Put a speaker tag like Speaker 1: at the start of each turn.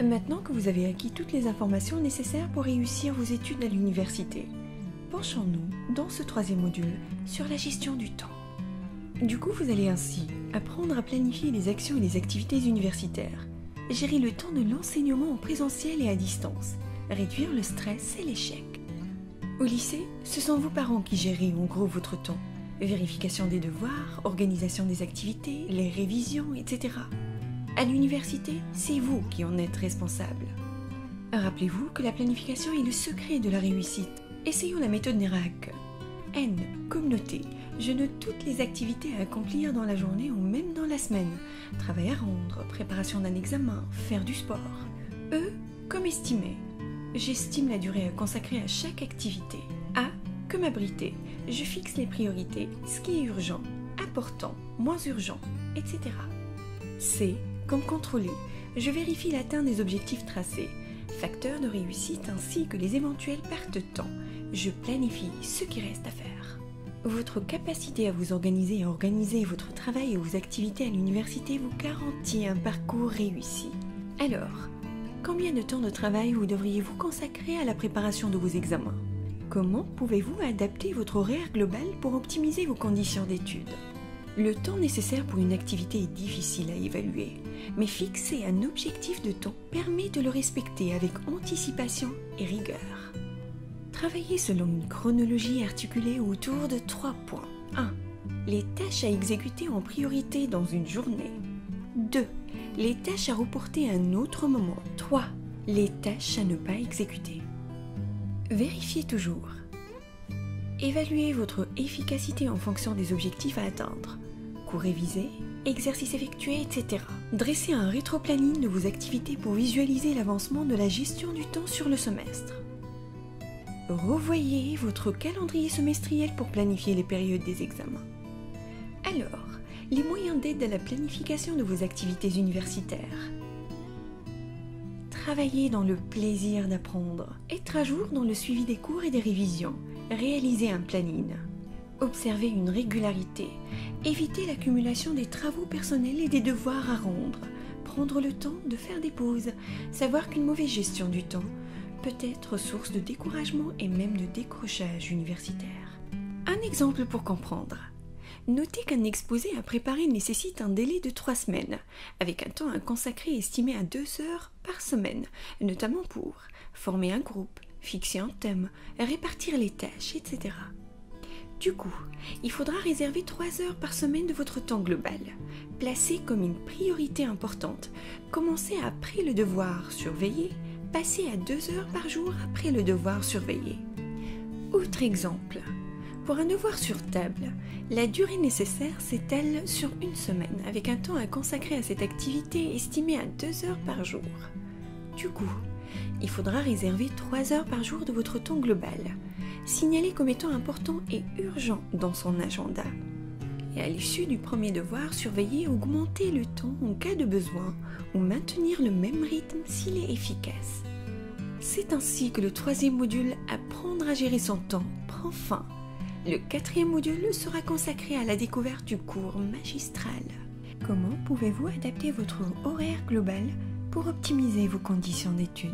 Speaker 1: Maintenant que vous avez acquis toutes les informations nécessaires pour réussir vos études à l'université, penchons-nous dans ce troisième module sur la gestion du temps. Du coup, vous allez ainsi apprendre à planifier les actions et les activités universitaires, gérer le temps de l'enseignement en présentiel et à distance, réduire le stress et l'échec. Au lycée, ce sont vos parents qui gèrent en gros votre temps. Vérification des devoirs, organisation des activités, les révisions, etc. À l'université, c'est vous qui en êtes responsable. Rappelez-vous que la planification est le secret de la réussite. Essayons la méthode NERAC. N comme noter. Je note toutes les activités à accomplir dans la journée ou même dans la semaine. Travail à rendre, préparation d'un examen, faire du sport. E comme estimer. J'estime la durée à consacrer à chaque activité. A comme abriter. Je fixe les priorités, ce qui est urgent, important, moins urgent, etc. C comme contrôler. Je vérifie l'atteinte des objectifs tracés, facteurs de réussite ainsi que les éventuelles pertes de temps. Je planifie ce qui reste à faire. Votre capacité à vous organiser et à organiser votre travail et vos activités à l'université vous garantit un parcours réussi. Alors, combien de temps de travail vous devriez-vous consacrer à la préparation de vos examens? Comment pouvez-vous adapter votre horaire global pour optimiser vos conditions d'études? Le temps nécessaire pour une activité est difficile à évaluer, mais fixer un objectif de temps permet de le respecter avec anticipation et rigueur. Travaillez selon une chronologie articulée autour de 3 points. 1. Les tâches à exécuter en priorité dans une journée. 2. Les tâches à reporter à un autre moment. 3. Les tâches à ne pas exécuter. Vérifiez toujours. Évaluez votre efficacité en fonction des objectifs à atteindre. Cours révisés, exercices effectués, etc. Dressez un rétro-planning de vos activités pour visualiser l'avancement de la gestion du temps sur le semestre. Revoyez votre calendrier semestriel pour planifier les périodes des examens. Alors, les moyens d'aide à la planification de vos activités universitaires. Travailler dans le plaisir d'apprendre, être à jour dans le suivi des cours et des révisions, réaliser un planning, observer une régularité, éviter l'accumulation des travaux personnels et des devoirs à rendre, prendre le temps de faire des pauses, savoir qu'une mauvaise gestion du temps peut être source de découragement et même de décrochage universitaire. Un exemple pour comprendre. Notez qu'un exposé à préparer nécessite un délai de 3 semaines, avec un temps à consacrer estimé à 2 heures par semaine, notamment pour former un groupe, fixer un thème, répartir les tâches, etc. Du coup, il faudra réserver 3 heures par semaine de votre temps global. Placez comme une priorité importante. Commencez après le devoir surveillé, passez à 2 heures par jour après le devoir surveillé. Autre exemple. Pour un devoir sur table, la durée nécessaire s'étale sur 1 semaine, avec un temps à consacrer à cette activité estimé à 2 heures par jour. Du coup, il faudra réserver 3 heures par jour de votre temps global, signalé comme étant important et urgent dans son agenda. Et à l'issue du premier devoir, surveiller augmenter le temps en cas de besoin ou maintenir le même rythme s'il est efficace. C'est ainsi que le 3e module « Apprendre à gérer son temps » prend fin. Le 4e module sera consacré à la découverte du cours magistral. Comment pouvez-vous adapter votre horaire global pour optimiser vos conditions d'études ?